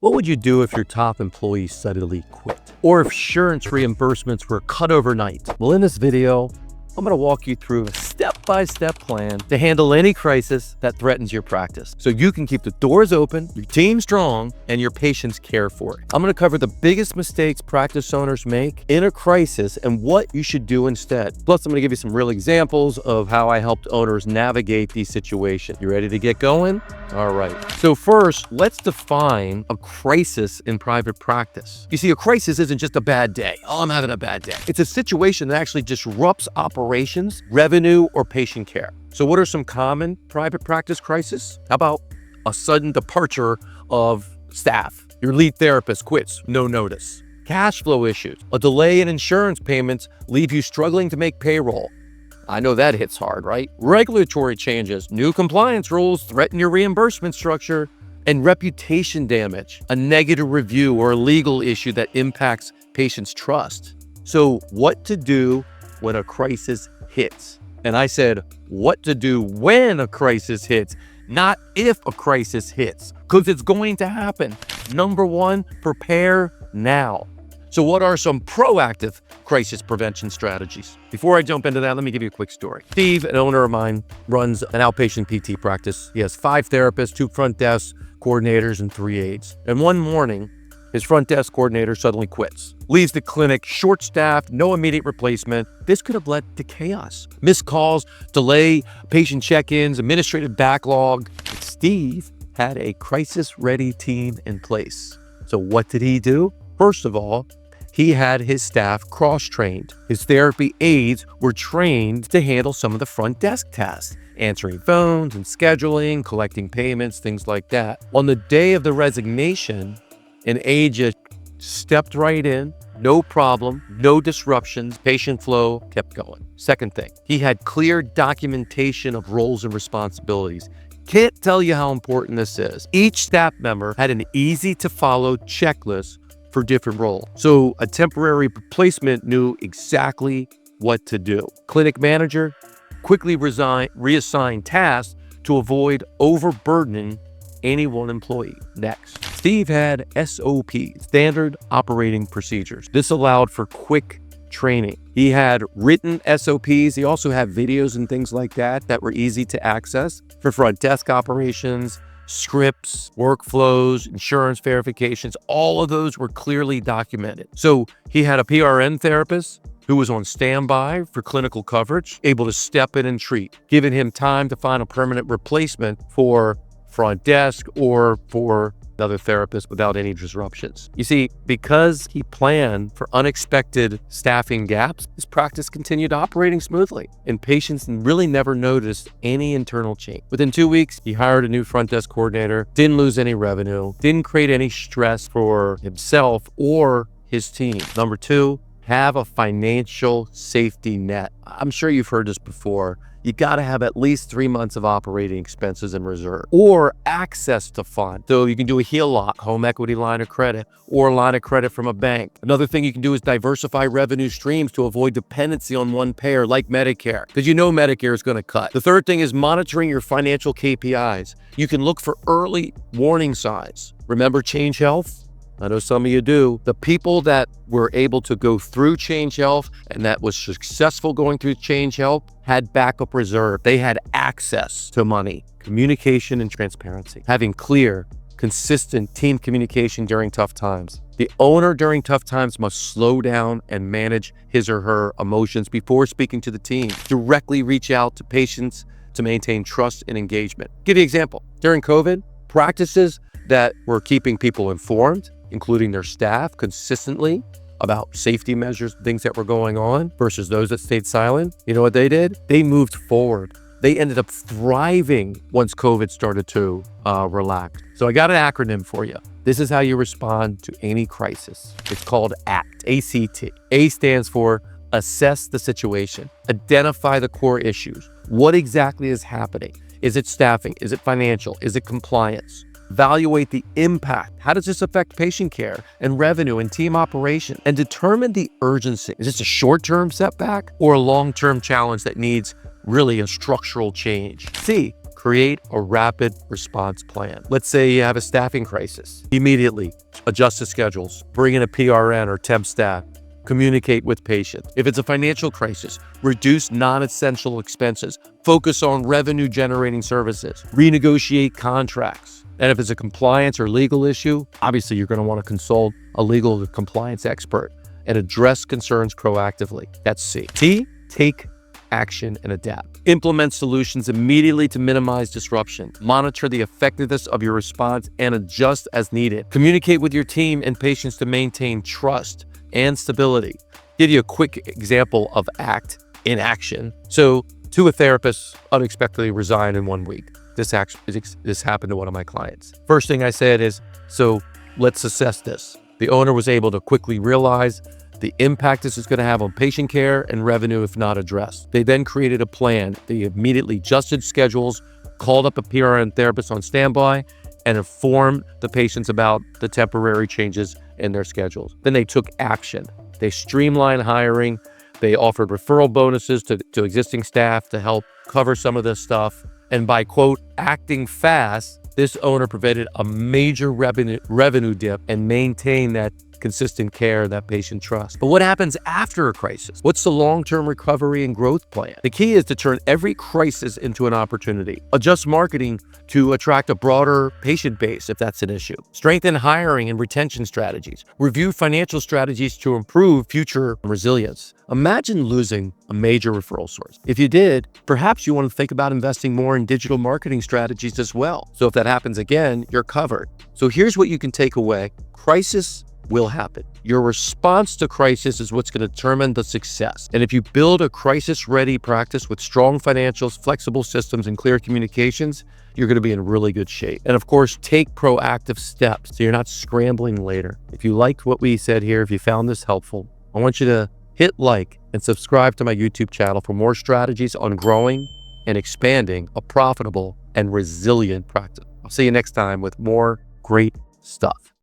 What would you do if your top employee suddenly quit? Or if insurance reimbursements were cut overnight? Well, in this video, I'm going to walk you through a step-by-step plan to handle any crisis that threatens your practice, so you can keep the doors open, your team strong, and your patients cared for. I'm going to cover the biggest mistakes practice owners make in a crisis and what you should do instead. Plus, I'm going to give you some real examples of how I helped owners navigate these situations. You ready to get going? All right. So first, let's define a crisis in private practice. You see, a crisis isn't just a bad day. Oh, I'm having a bad day. It's a situation that actually disrupts operations, revenue, or patient care. So what are some common private practice crises? How about a sudden departure of staff? Your lead therapist quits, no notice. Cash flow issues. A delay in insurance payments leave you struggling to make payroll. I know that hits hard, right? Regulatory changes, new compliance rules threaten your reimbursement structure, and reputation damage, a negative review or a legal issue that impacts patients' trust. So what to do when a crisis hits? And I said, what to do when a crisis hits, not if a crisis hits, because it's going to happen. Number one, prepare now. So what are some proactive crisis prevention strategies? Before I jump into that, let me give you a quick story. Steve, an owner of mine, runs an outpatient PT practice. He has 5 therapists, 2 front desk coordinators, and 3 aides. And one morning, his front desk coordinator suddenly quits, leaves the clinic short-staffed, no immediate replacement. This could have led to chaos. Missed calls, delay, patient check-ins, administrative backlog. But Steve had a crisis-ready team in place. So what did he do? First of all, he had his staff cross-trained. His therapy aides were trained to handle some of the front desk tasks, answering phones and scheduling, collecting payments, things like that. On the day of the resignation, an aide just stepped right in, no problem, no disruptions, patient flow kept going. Second thing, he had clear documentation of roles and responsibilities. Can't tell you how important this is. Each staff member had an easy-to-follow checklist for different roles. So a temporary replacement knew exactly what to do. Clinic manager quickly reassigned tasks to avoid overburdening any one employee. Next, Steve had SOPs, standard operating procedures. This allowed for quick training. He had written SOPs. He also had videos and things like that were easy to access for front desk operations, scripts, workflows, insurance verifications. All of those were clearly documented. So he had a PRN therapist who was on standby for clinical coverage, able to step in and treat, giving him time to find a permanent replacement for front desk or for another therapist without any disruptions. You see, because he planned for unexpected staffing gaps, his practice continued operating smoothly, and patients really never noticed any internal change. Within 2 weeks, he hired a new front desk coordinator, didn't lose any revenue, didn't create any stress for himself or his team. Number 2, have a financial safety net. I'm sure you've heard this before. You got to have at least 3 months of operating expenses in reserve or access to funds. So you can do a HELOC, home equity line of credit, or a line of credit from a bank. Another thing you can do is diversify revenue streams to avoid dependency on one payer like Medicare, because you know Medicare is going to cut. The third thing is monitoring your financial KPIs. You can look for early warning signs. Remember Change Health? I know some of you do. The people that were able to go through Change Health and that was successful going through Change Health had backup reserve. They had access to money, communication, and transparency. Having clear, consistent team communication during tough times. The owner during tough times must slow down and manage his or her emotions before speaking to the team. Directly reach out to patients to maintain trust and engagement. Give you an example. During COVID, practices that were keeping people informed, including their staff, consistently about safety measures, things that were going on versus those that stayed silent. You know what they did? They moved forward. They ended up thriving once COVID started to relax. So I got an acronym for you. This is how you respond to any crisis. It's called ACT, A-C-T. A stands for assess the situation, identify the core issues. What exactly is happening? Is it staffing? Is it financial? Is it compliance? Evaluate the impact. How does this affect patient care and revenue and team operation? And determine the urgency. Is this a short-term setback or a long-term challenge that needs really a structural change? C, Create a rapid response plan. Let's say you have a staffing crisis. Immediately adjust the schedules, bring in a PRN or temp staff, communicate with patients. If it's a financial crisis, reduce non-essential expenses, focus on revenue-generating services, renegotiate contracts. And if it's a compliance or legal issue, obviously you're going to want to consult a legal compliance expert and address concerns proactively. That's C. T, take action and adapt. Implement solutions immediately to minimize disruption. Monitor the effectiveness of your response and adjust as needed. Communicate with your team and patients to maintain trust and stability. Give you a quick example of act in action. So, two therapists unexpectedly resigned in 1 week. This happened to one of my clients. First thing I said is, so let's assess this. The owner was able to quickly realize the impact this is going to have on patient care and revenue if not addressed. They then created a plan. They immediately adjusted schedules, called up a PRN therapist on standby, and informed the patients about the temporary changes in their schedules. Then they took action. They streamlined hiring. They offered referral bonuses to existing staff to help cover some of this stuff. And by, quote, acting fast, this owner prevented a major revenue dip and maintained that consistent care that patient trust. But what happens after a crisis? What's the long-term recovery and growth plan? The key is to turn every crisis into an opportunity. Adjust marketing to attract a broader patient base if that's an issue. Strengthen hiring and retention strategies. Review financial strategies to improve future resilience. Imagine losing a major referral source. If you did, perhaps you want to think about investing more in digital marketing strategies as well. So if that happens again, you're covered. So here's what you can take away. Crisis will happen. Your response to crisis is what's going to determine the success. And if you build a crisis-ready practice with strong financials, flexible systems, and clear communications, you're going to be in really good shape. And of course, take proactive steps so you're not scrambling later. If you liked what we said here, if you found this helpful, I want you to hit like and subscribe to my YouTube channel for more strategies on growing and expanding a profitable and resilient practice. I'll see you next time with more great stuff.